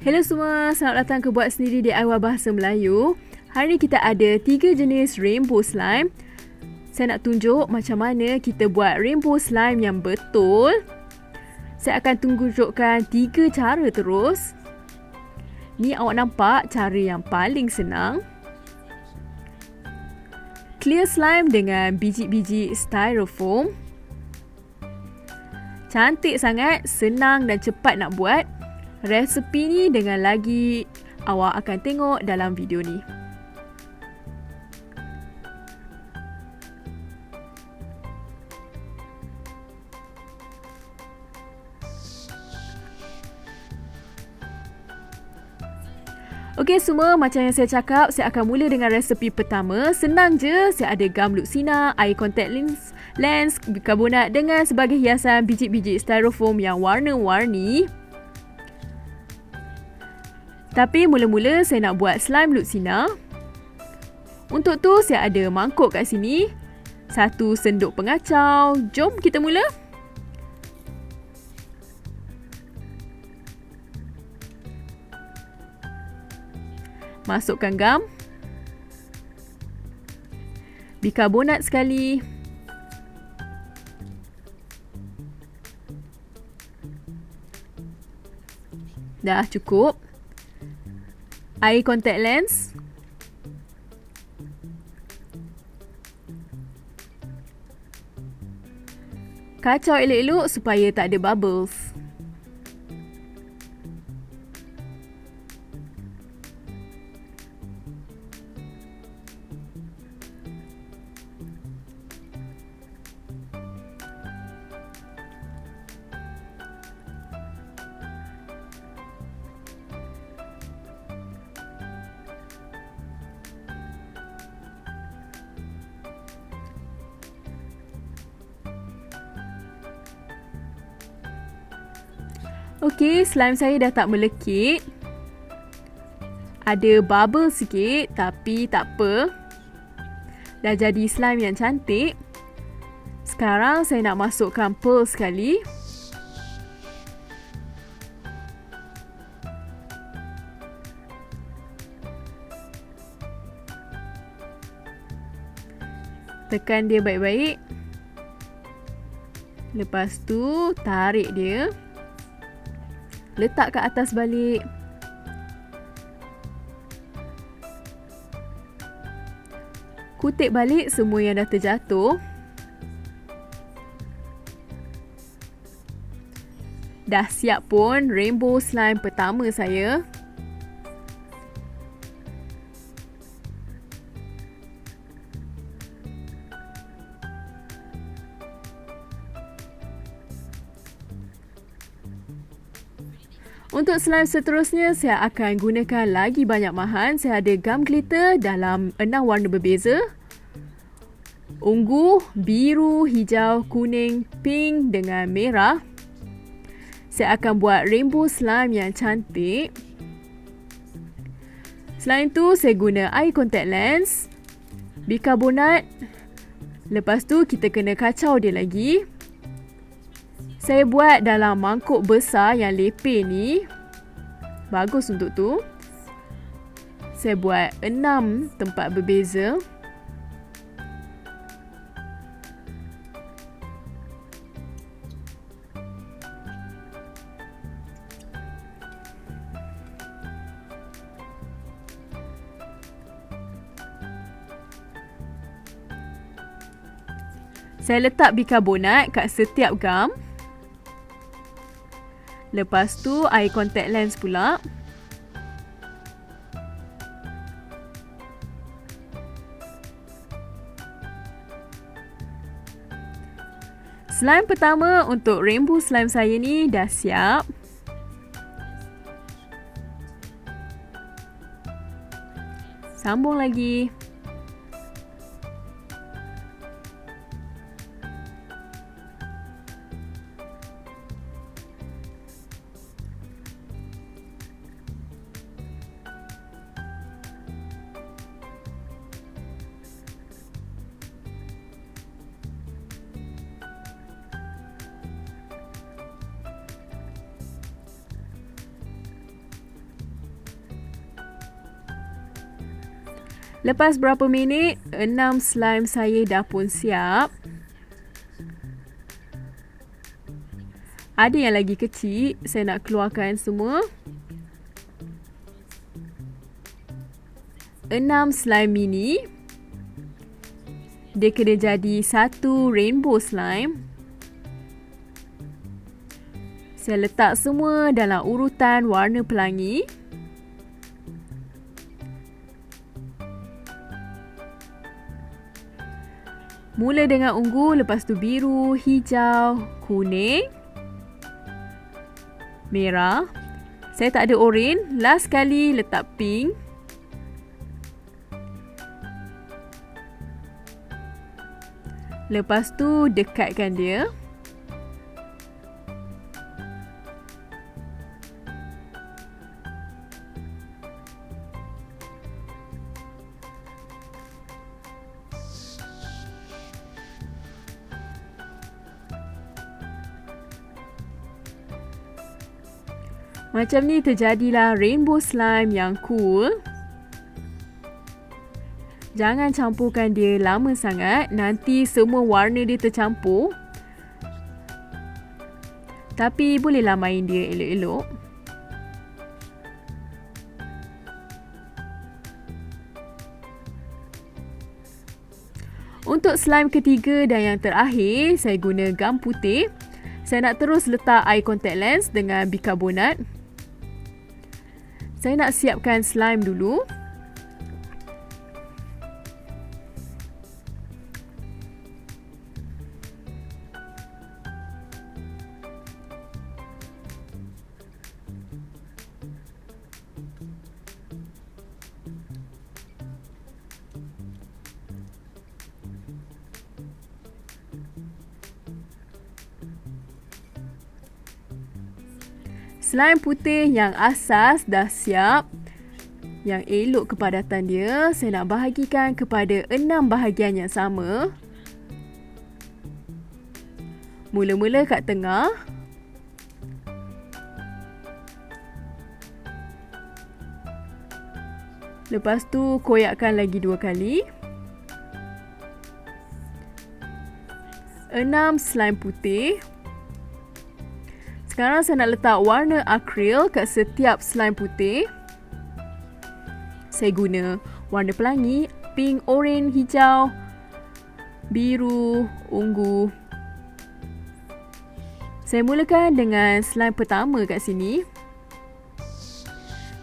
Hello semua, selamat datang ke Buat Sendiri DIY Bahasa Melayu. Hari ni kita ada 3 jenis rainbow slime. Saya nak tunjuk macam mana kita buat rainbow slime yang betul. Saya akan tunjukkan 3 cara terus. Ni awak nampak cara yang paling senang. Clear slime dengan biji-biji styrofoam. Cantik sangat, senang dan cepat nak buat. Resepi ni dengan lagi awak akan tengok dalam video ni. Okey semua, macam yang saya cakap, saya akan mula dengan resepi pertama. Senang je, saya ada gam luxina, air contact lens, bikarbonat dengan sebagai hiasan biji-biji styrofoam yang warna-warni. Tapi mula-mula saya nak buat slime luxina. Untuk tu saya ada mangkuk kat sini, 1 sendok pengacau. Jom kita mula. Masukkan gam, bikarbonat sekali, dah cukup. Air contact lens, kacau elok-elok supaya tak ada bubbles. Okey, slime saya dah tak melekit. Ada bubble sikit, tapi tak apa. Dah jadi slime yang cantik. Sekarang saya nak masukkan pearl sekali. Tekan dia baik-baik. Lepas tu, tarik dia. Letak ke atas balik. Kutip balik semua yang dah terjatuh. Dah siap pun rainbow slime pertama saya. Untuk slime seterusnya, saya akan gunakan lagi banyak bahan. Saya ada gam glitter dalam 6 warna berbeza. Ungu, biru, hijau, kuning, pink dengan merah. Saya akan buat rainbow slime yang cantik. Selain tu, saya guna air contact lens, bikarbonat. Lepas tu, kita kena kacau dia lagi. Saya buat dalam mangkuk besar yang lepeh ni. Bagus untuk tu. Saya buat 6 tempat berbeza. Saya letak bikarbonat kat setiap gam. Lepas tu air contact lens pula. Slime pertama untuk rainbow slime saya ni dah siap. Sambung lagi. Lepas berapa minit, 6 slime saya dah pun siap. Ada yang lagi kecil, saya nak keluarkan semua. 6 slime mini. Dia kena jadi satu rainbow slime. Saya letak semua dalam urutan warna pelangi. Mula dengan ungu, lepas tu biru, hijau, kuning, merah. Saya tak ada oren. Last kali letak pink. Lepas tu dekatkan dia. Macam ni terjadilah rainbow slime yang cool. Jangan campurkan dia lama sangat, nanti semua warna dia tercampur. Tapi bolehlah main dia elok-elok. Untuk slime ketiga dan yang terakhir, saya guna gam putih. Saya nak terus letak air contact lens dengan bikarbonat. Saya nak siapkan slime dulu. Slime putih yang asas dah siap. Yang elok kepadatan dia, saya nak bahagikan kepada 6 bahagian yang sama. Mula-mula kat tengah. Lepas tu koyakkan lagi 2 kali. 6 slime putih. Sekarang saya nak letak warna akril kat setiap slime putih. Saya guna warna pelangi, pink, oren, hijau, biru, ungu. Saya mulakan dengan slime pertama kat sini.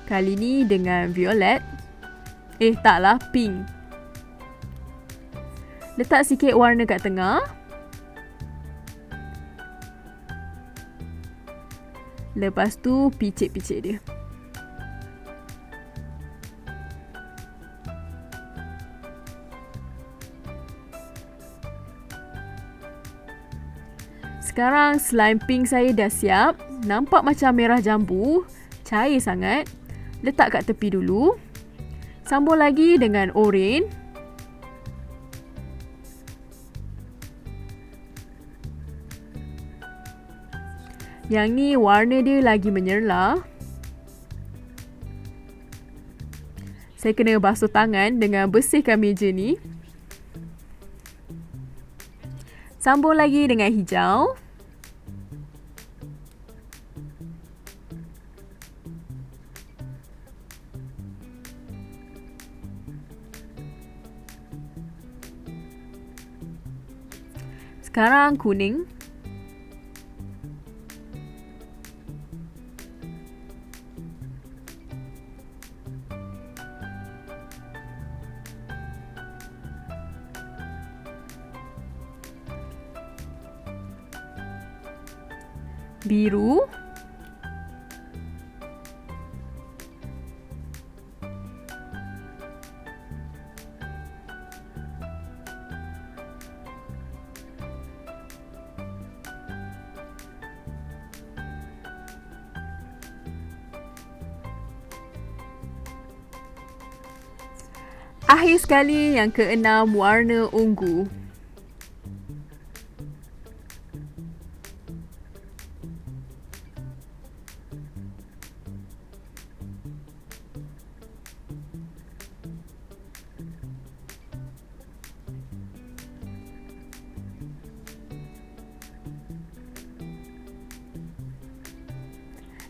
Kali ni dengan violet. Taklah, pink. Letak sikit warna kat tengah. Lepas tu picit-picit dia. Sekarang slime pink saya dah siap. Nampak macam merah jambu. Cair sangat. Letak kat tepi dulu. Sambung lagi dengan oren. Yang ni warna dia lagi menyerlah. Saya kena basuh tangan dengan bersihkan meja ni. Sambung lagi dengan hijau. Sekarang kuning. Biru. Akhir sekali yang keenam, warna ungu.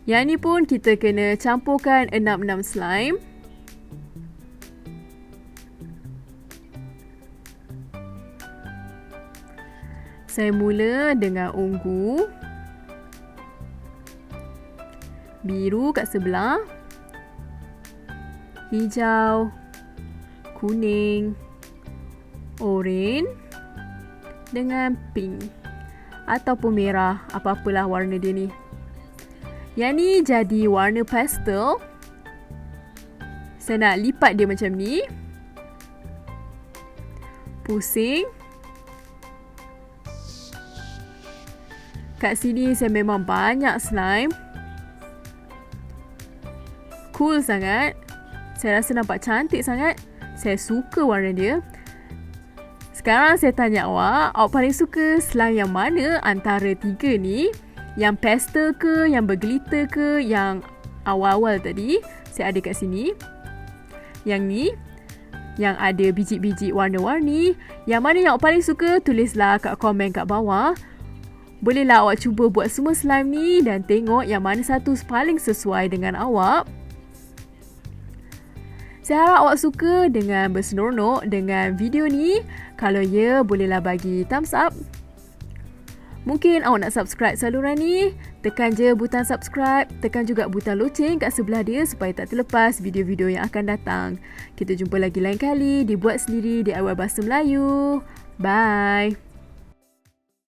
Yang ni pun kita kena campurkan 6 slime. Saya mula dengan ungu, biru kat sebelah, hijau, kuning, oranye dengan pink ataupun merah, apa-apalah warna dia ni. Yang ni jadi warna pastel. Saya nak lipat dia macam ni. Pusing. Kat sini saya memang banyak slime. Cool sangat. Saya rasa nampak cantik sangat. Saya suka warna dia. Sekarang saya tanya awak paling suka slime yang mana antara 3 ni? Yang pastel ke, yang berglitter ke, yang awal-awal tadi? Saya ada kat sini. Yang ni, yang ada biji-biji warna-warni. Yang mana yang awak paling suka? Tulislah kat komen kat bawah. Bolehlah awak cuba buat semua slime ni dan tengok yang mana satu paling sesuai dengan awak. Saya harap awak suka dengan berseronok dengan video ni. Kalau ya, bolehlah bagi thumbs up. Mungkin awak nak subscribe saluran ni, tekan je butang subscribe, tekan juga butang loceng kat sebelah dia supaya tak terlepas video-video yang akan datang. Kita jumpa lagi lain kali di Buat Sendiri DIY Bahasa Melayu. Bye!